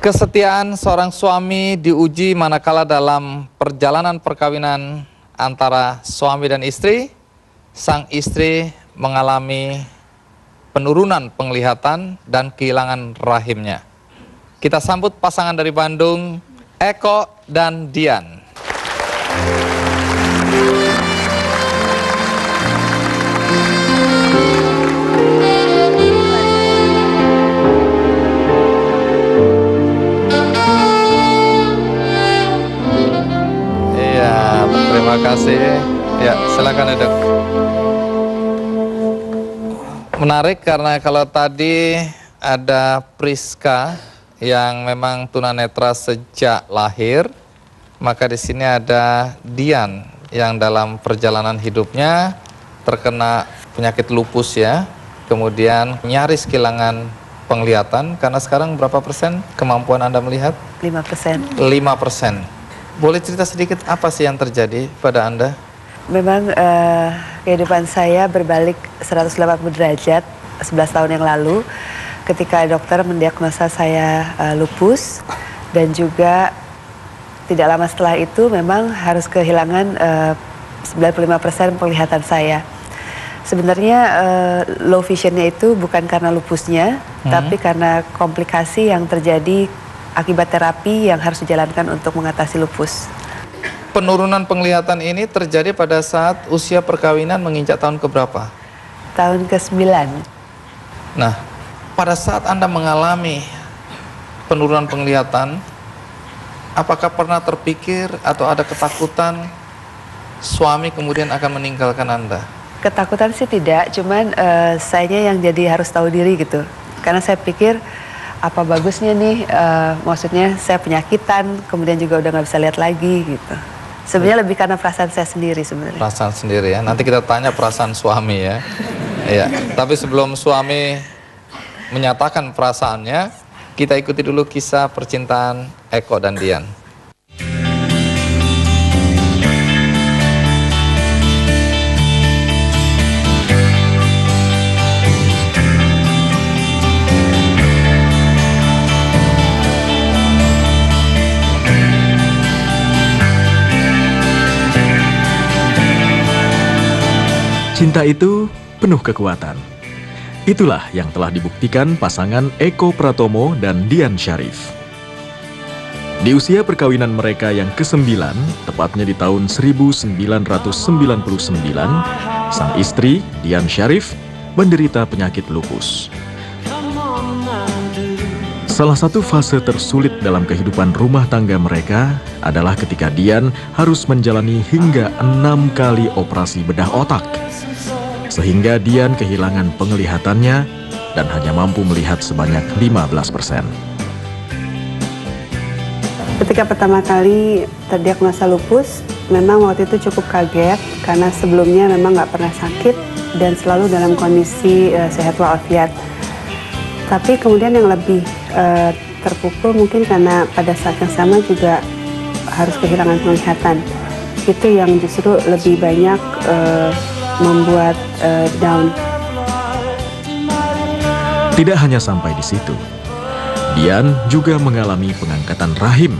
Kesetiaan seorang suami diuji manakala dalam perjalanan perkawinan antara suami dan istri, sang istri mengalami penurunan penglihatan dan kehilangan rahimnya. Kita sambut pasangan dari Bandung, Eko dan Dian. Terima kasih. Ya, silakan duduk. Menarik karena kalau tadi ada Priska yang memang tunanetra sejak lahir, maka di sini ada Dian yang dalam perjalanan hidupnya terkena penyakit lupus ya, kemudian nyaris kehilangan penglihatan. Karena sekarang berapa persen kemampuan Anda melihat? 5%. 5%. Boleh cerita sedikit apa sih yang terjadi pada Anda? Memang kehidupan saya berbalik 180 derajat 11 tahun yang lalu ketika dokter mendiagnosa saya lupus, dan juga tidak lama setelah itu memang harus kehilangan 95% penglihatan saya. Sebenarnya low visionnya itu bukan karena lupusnya, tapi karena komplikasi yang terjadi akibat terapi yang harus dijalankan untuk mengatasi lupus. Penurunan penglihatan ini terjadi pada saat usia perkawinan menginjak tahun keberapa? Tahun ke-9. Nah, pada saat Anda mengalami penurunan penglihatan, apakah pernah terpikir atau ada ketakutan suami kemudian akan meninggalkan Anda? Ketakutan sih tidak, cuman sayanya yang jadi harus tahu diri gitu. Karena saya pikir, apa bagusnya nih, maksudnya saya penyakitan, kemudian juga udah nggak bisa lihat lagi gitu. Sebenarnya lebih karena perasaan saya sendiri sebenarnya. Perasaan sendiri ya, nanti kita tanya perasaan suami ya. Ya, tapi sebelum suami menyatakan perasaannya, kita ikuti dulu kisah percintaan Eko dan Dian. Cinta itu penuh kekuatan. Itulah yang telah dibuktikan pasangan Eko Pratomo dan Dian Syarif. Di usia perkawinan mereka yang ke-9, tepatnya di tahun 1999, sang istri, Dian Syarif, menderita penyakit lupus. Salah satu fase tersulit dalam kehidupan rumah tangga mereka adalah ketika Dian harus menjalani hingga 6 kali operasi bedah otak. Sehingga Dian kehilangan penglihatannya dan hanya mampu melihat sebanyak 15%. Ketika pertama kali terdiagnosa lupus, memang waktu itu cukup kaget karena sebelumnya memang nggak pernah sakit dan selalu dalam kondisi sehat walafiat. Tapi kemudian yang lebih terpukul mungkin karena pada saat yang sama juga harus kehilangan penglihatan. Itu yang justru lebih banyak membuat down. Tidak hanya sampai di situ, Dian juga mengalami pengangkatan rahim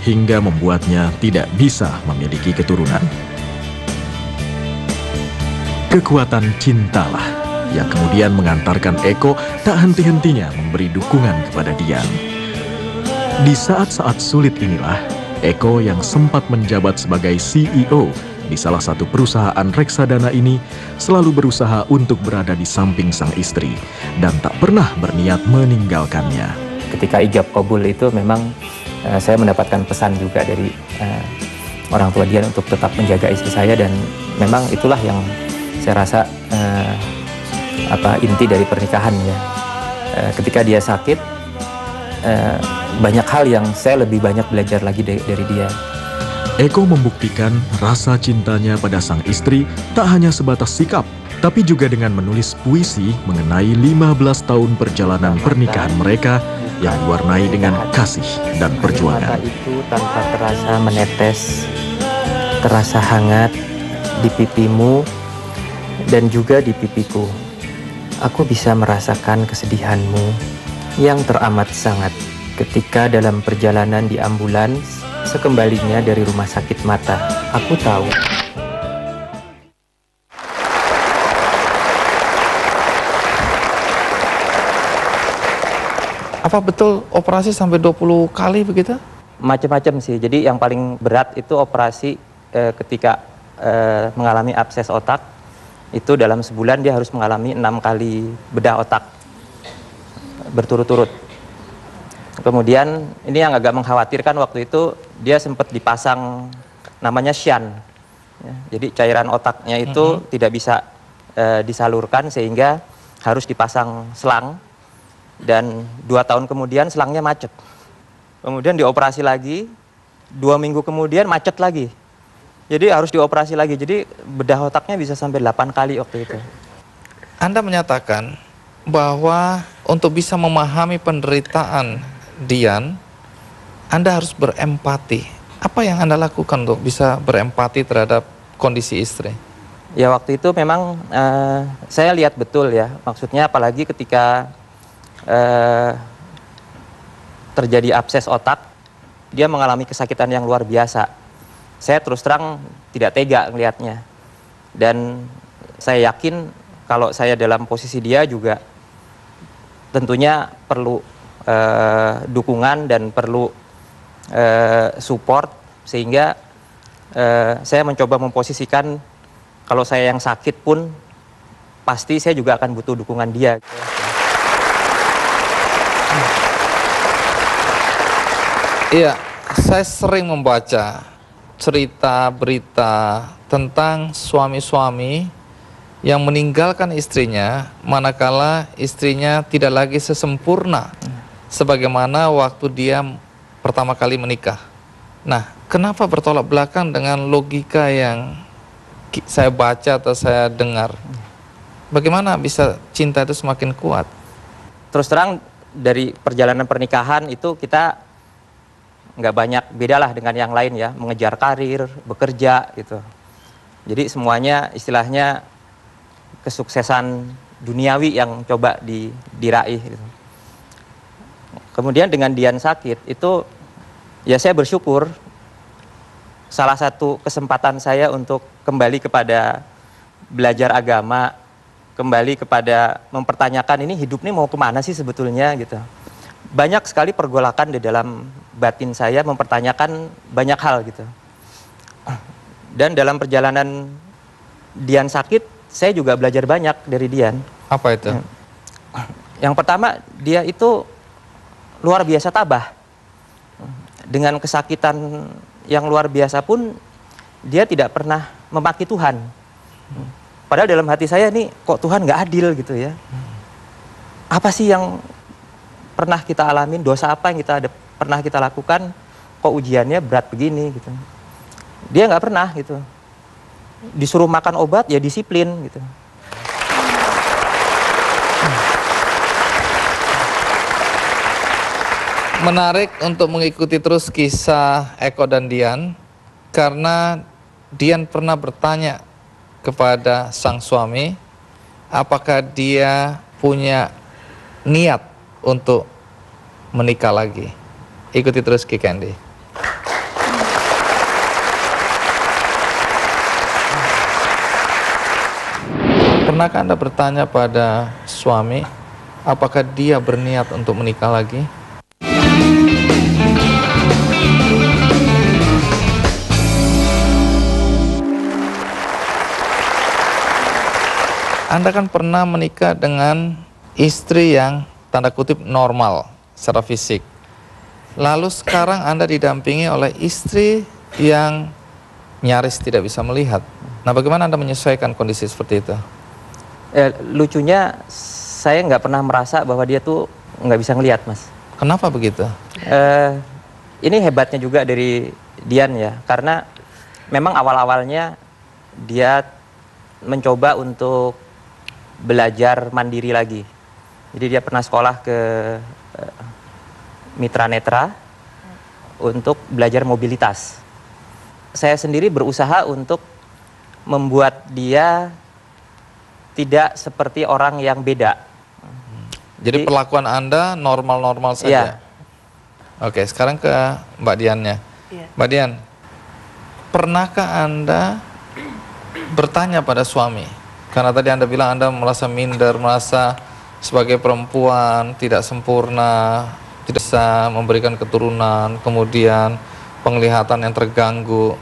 hingga membuatnya tidak bisa memiliki keturunan. Kekuatan cintalah yang kemudian mengantarkan Eko tak henti-hentinya memberi dukungan kepada Dian. Di saat-saat sulit inilah, Eko yang sempat menjabat sebagai CEO di salah satu perusahaan reksadana ini selalu berusaha untuk berada di samping sang istri dan tak pernah berniat meninggalkannya. Ketika ijab kabul itu memang saya mendapatkan pesan juga dari orang tua Dian untuk tetap menjaga istri saya, dan memang itulah yang saya rasa inti dari pernikahan ya. Ketika dia sakit, banyak hal yang saya lebih banyak belajar lagi dari dia. Eko membuktikan rasa cintanya pada sang istri tak hanya sebatas sikap, tapi juga dengan menulis puisi mengenai 15 tahun perjalanan pernikahan mereka yang diwarnai dengan kasih dan perjuangan. Mata itu tanpa terasa menetes, terasa hangat di pipimu dan juga di pipiku. Aku bisa merasakan kesedihanmu yang teramat sangat. Ketika dalam perjalanan di ambulans, sekembalinya dari rumah sakit mata, aku tahu. Apa betul operasi sampai 20 kali begitu? Macam-macam sih. Jadi yang paling berat itu operasi ketika mengalami abses otak. Itu dalam sebulan dia harus mengalami 6 kali bedah otak berturut-turut. Kemudian ini yang agak mengkhawatirkan, waktu itu dia sempat dipasang namanya shunt. Ya, jadi cairan otaknya itu tidak bisa disalurkan sehingga harus dipasang selang. Dan 2 tahun kemudian selangnya macet. Kemudian dioperasi lagi, 2 minggu kemudian macet lagi. Jadi harus dioperasi lagi. Jadi bedah otaknya bisa sampai 8 kali waktu itu. Anda menyatakan bahwa untuk bisa memahami penderitaan Dian, Anda harus berempati. Apa yang Anda lakukan untuk bisa berempati terhadap kondisi istri? Ya waktu itu memang saya lihat betul ya. Maksudnya apalagi ketika terjadi abses otak, dia mengalami kesakitan yang luar biasa. Saya terus terang tidak tega melihatnya. Dan saya yakin kalau saya dalam posisi dia juga tentunya perlu dukungan dan perlu support, sehingga saya mencoba memposisikan kalau saya yang sakit pun pasti saya juga akan butuh dukungan dia. Iya, saya sering membaca cerita berita tentang suami-suami yang meninggalkan istrinya manakala istrinya tidak lagi sesempurna sebagaimana waktu dia pertama kali menikah. Nah, kenapa bertolak belakang dengan logika yang saya baca atau saya dengar? Bagaimana bisa cinta itu semakin kuat? Terus terang dari perjalanan pernikahan itu kita nggak banyak bedalah dengan yang lain ya, mengejar karir, bekerja gitu. Jadi semuanya istilahnya kesuksesan duniawi yang coba diraih gitu. Kemudian dengan Dian sakit itu ya saya bersyukur salah satu kesempatan saya untuk kembali kepada belajar agama, kembali kepada mempertanyakan ini hidup ini mau kemana sih sebetulnya gitu. Banyak sekali pergolakan di dalam batin saya mempertanyakan banyak hal gitu. Dan dalam perjalanan Dian sakit, saya juga belajar banyak dari Dian. Apa itu? Yang pertama, dia itu luar biasa tabah. Dengan kesakitan yang luar biasa pun, dia tidak pernah memaki Tuhan. Padahal dalam hati saya nih, kok Tuhan nggak adil gitu ya. Apa sih yang pernah kita alamin, dosa apa yang pernah kita lakukan, kok ujiannya berat begini gitu. Dia nggak pernah gitu. Disuruh makan obat ya disiplin gitu. Menarik untuk mengikuti terus kisah Eko dan Dian, karena Dian pernah bertanya kepada sang suami apakah dia punya niat untuk menikah lagi. Ikuti terus Ki Candy. Pernahkah Anda bertanya pada suami apakah dia berniat untuk menikah lagi? Anda kan pernah menikah dengan istri yang tanda kutip normal secara fisik. Lalu sekarang Anda didampingi oleh istri yang nyaris tidak bisa melihat. Nah, bagaimana Anda menyesuaikan kondisi seperti itu? Lucunya saya nggak pernah merasa bahwa dia tuh nggak bisa ngelihat, Mas. Kenapa begitu? Ini hebatnya juga dari Dian ya, karena memang awal-awalnya dia mencoba untuk belajar mandiri lagi. Jadi dia pernah sekolah ke Mitra Netra untuk belajar mobilitas. Saya sendiri berusaha untuk membuat dia tidak seperti orang yang beda. Jadi perlakuan Anda normal-normal saja? Iya. Oke, sekarang ke Mbak Diannya. Iya. Mbak Dian, pernahkah Anda bertanya pada suami? Karena tadi Anda bilang Anda merasa minder, merasa sebagai perempuan tidak sempurna, tidak bisa memberikan keturunan, kemudian penglihatan yang terganggu.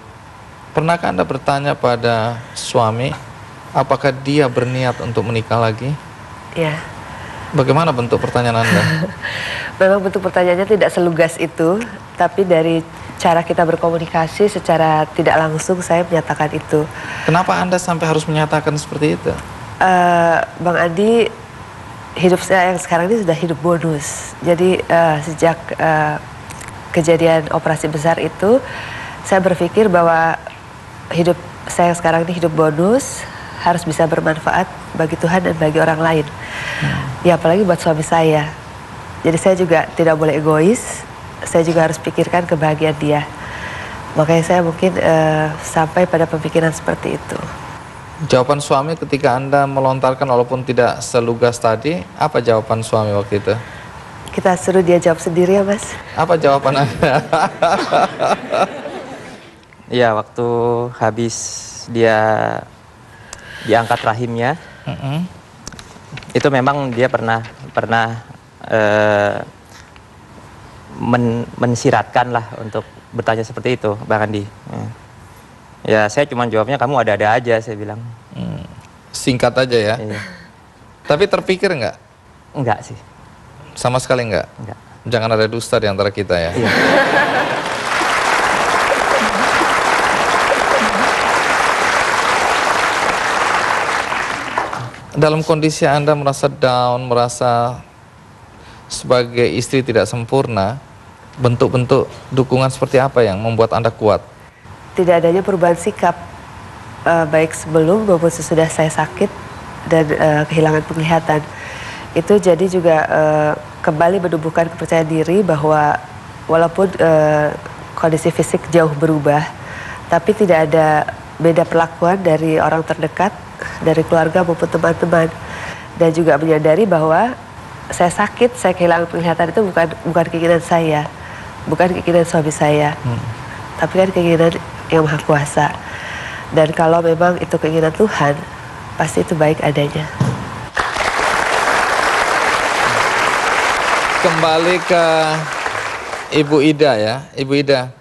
Pernahkah Anda bertanya pada suami, apakah dia berniat untuk menikah lagi? Ya, Bagaimana bentuk pertanyaan Anda? memang bentuk pertanyaannya tidak selugas itu, tapi dari cara kita berkomunikasi secara tidak langsung saya menyatakan itu. Kenapa Anda sampai harus menyatakan seperti itu? Bang Andi, hidup saya yang sekarang ini sudah hidup bonus. Jadi sejak kejadian operasi besar itu, saya berpikir bahwa hidup saya yang sekarang ini hidup bonus, harus bisa bermanfaat bagi Tuhan dan bagi orang lain. Ya apalagi buat suami saya. Jadi saya juga tidak boleh egois, saya juga harus pikirkan kebahagiaan dia. Makanya saya mungkin sampai pada pemikiran seperti itu. Jawaban suami ketika Anda melontarkan walaupun tidak selugas tadi, apa jawaban suami waktu itu? Kita suruh dia jawab sendiri ya Mas. Apa jawaban Anda? Ya, waktu habis dia diangkat rahimnya, itu memang dia pernah mensiratkan lah untuk bertanya seperti itu, Bang Andi. Ya, saya cuma jawabnya kamu ada-ada aja, saya bilang. Singkat aja ya. Iya. Tapi terpikir nggak? Enggak sih, Sama sekali nggak? enggak. Jangan ada dusta di antara kita ya. Iya. Dalam kondisi Anda merasa down, merasa sebagai istri tidak sempurna, bentuk-bentuk dukungan seperti apa yang membuat Anda kuat? Tidak adanya perubahan sikap, baik sebelum maupun sesudah saya sakit dan kehilangan penglihatan. Itu jadi juga kembali menumbuhkan kepercayaan diri bahwa walaupun kondisi fisik jauh berubah, tapi tidak ada beda perlakuan dari orang terdekat, dari keluarga maupun teman-teman. Dan juga menyadari bahwa saya sakit, saya kehilangan penglihatan itu bukan keinginan saya, bukan keinginan suami saya, tapi kan keinginan yang Maha Kuasa. Dan kalau memang itu keinginan Tuhan, pasti itu baik adanya. Kembali ke Ibu Ida ya. Ibu Ida,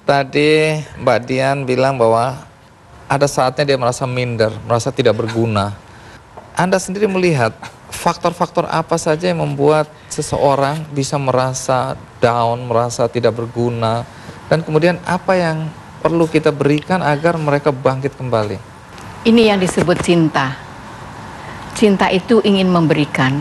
tadi Mbak Dian bilang bahwa ada saatnya dia merasa minder, merasa tidak berguna. Anda sendiri melihat faktor-faktor apa saja yang membuat seseorang bisa merasa down, merasa tidak berguna, dan kemudian apa yang perlu kita berikan agar mereka bangkit kembali? Ini yang disebut cinta. Cinta itu ingin memberikan.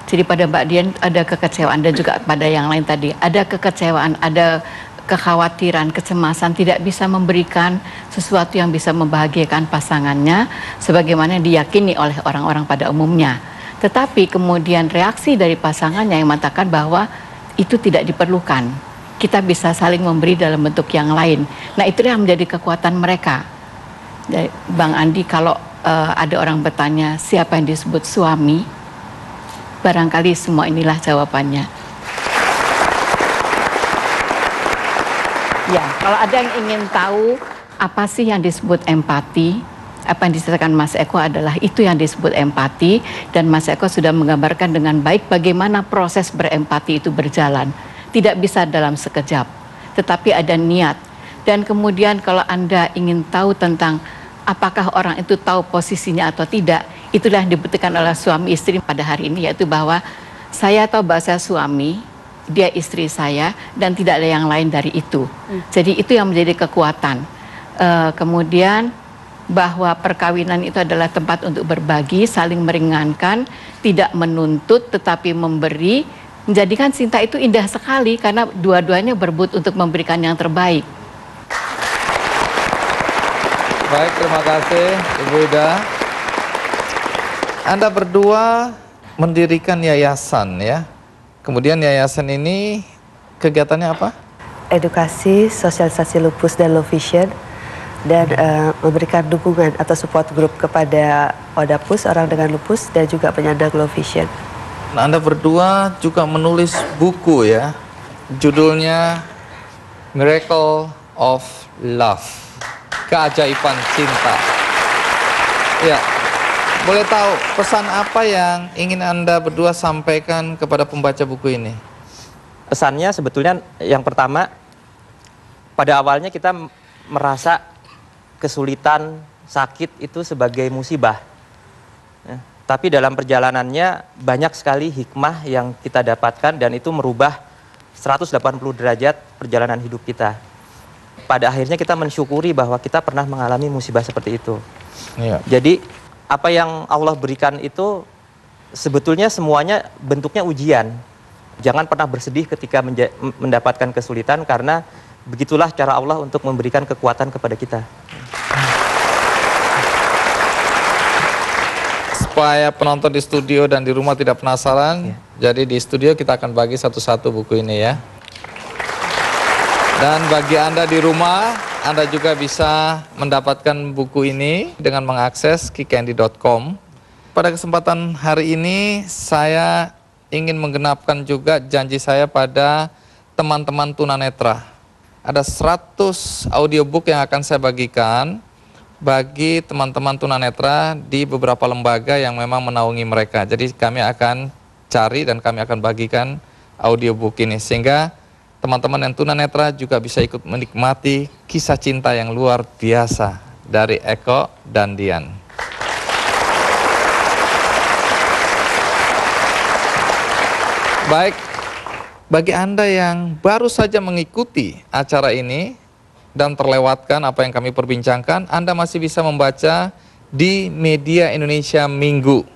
Jadi pada Mbak Dian ada kekecewaan, dan juga pada yang lain tadi ada kekecewaan, ada kekhawatiran, kecemasan, tidak bisa memberikan sesuatu yang bisa membahagiakan pasangannya sebagaimana diyakini oleh orang-orang pada umumnya. Tetapi kemudian reaksi dari pasangannya yang mengatakan bahwa itu tidak diperlukan. Kita bisa saling memberi dalam bentuk yang lain. Nah, itulah yang menjadi kekuatan mereka. Jadi, Bang Andi, kalau ada orang bertanya siapa yang disebut suami, barangkali semua inilah jawabannya. Ya, kalau ada yang ingin tahu apa sih yang disebut empati, apa yang diceritakan Mas Eko adalah itu yang disebut empati, dan Mas Eko sudah menggambarkan dengan baik bagaimana proses berempati itu berjalan. Tidak bisa dalam sekejap, tetapi ada niat. Dan kemudian kalau Anda ingin tahu tentang apakah orang itu tahu posisinya atau tidak, itulah yang dibutuhkan oleh suami istri pada hari ini, yaitu bahwa saya tahu bahasa suami, dia istri saya, dan tidak ada yang lain dari itu. Jadi itu yang menjadi kekuatan. Kemudian bahwa perkawinan itu adalah tempat untuk berbagi, saling meringankan, tidak menuntut tetapi memberi, menjadikan cinta itu indah sekali karena dua-duanya berebut untuk memberikan yang terbaik. Baik, terima kasih Ibu Ida. Anda berdua mendirikan yayasan ya. Kemudian yayasan ini kegiatannya apa? Edukasi, sosialisasi lupus dan low vision, dan memberikan dukungan atau support group kepada Odapus, orang dengan lupus, dan juga penyandang low vision. Nah, Anda berdua juga menulis buku ya. judulnya Miracle of Love, keajaiban cinta. Ya, boleh tahu pesan apa yang ingin Anda berdua sampaikan kepada pembaca buku ini? Pesannya sebetulnya yang pertama, pada awalnya kita merasa kesulitan, sakit itu sebagai musibah. Ya, tapi dalam perjalanannya banyak sekali hikmah yang kita dapatkan dan itu merubah 180 derajat perjalanan hidup kita. Pada akhirnya kita mensyukuri bahwa kita pernah mengalami musibah seperti itu. Iya. Jadi apa yang Allah berikan itu sebetulnya semuanya bentuknya ujian. Jangan pernah bersedih ketika mendapatkan kesulitan karena begitulah cara Allah untuk memberikan kekuatan kepada kita. Supaya penonton di studio dan di rumah tidak penasaran, jadi di studio kita akan bagi satu-satu buku ini ya. Dan bagi Anda di rumah, Anda juga bisa mendapatkan buku ini dengan mengakses kikcandy.com. Pada kesempatan hari ini, saya ingin menggenapkan juga janji saya pada teman-teman tunanetra. Ada 100 audiobook yang akan saya bagikan bagi teman-teman tunanetra di beberapa lembaga yang memang menaungi mereka. Jadi kami akan cari dan kami akan bagikan audiobook ini sehingga teman-teman yang tunanetra juga bisa ikut menikmati kisah cinta yang luar biasa dari Eko dan Dian. Baik, bagi Anda yang baru saja mengikuti acara ini dan terlewatkan apa yang kami perbincangkan, Anda masih bisa membaca di Media Indonesia Minggu.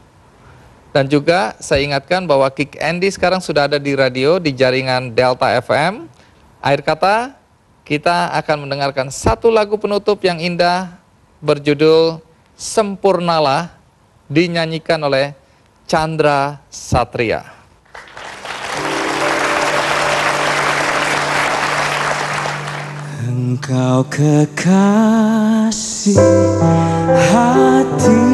Dan juga saya ingatkan bahwa Kick Andy sekarang sudah ada di radio di jaringan Delta FM. Akhir kata, kita akan mendengarkan satu lagu penutup yang indah berjudul Sempurnalah, dinyanyikan oleh Chandra Satria. Engkau kekasih hati,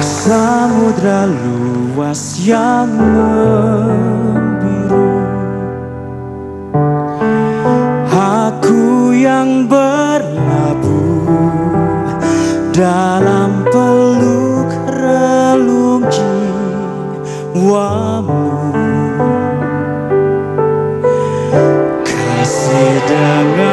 samudra luas yang membiru. Aku yang berlabuh dalam peluk relung jiwamu. Kasih dengan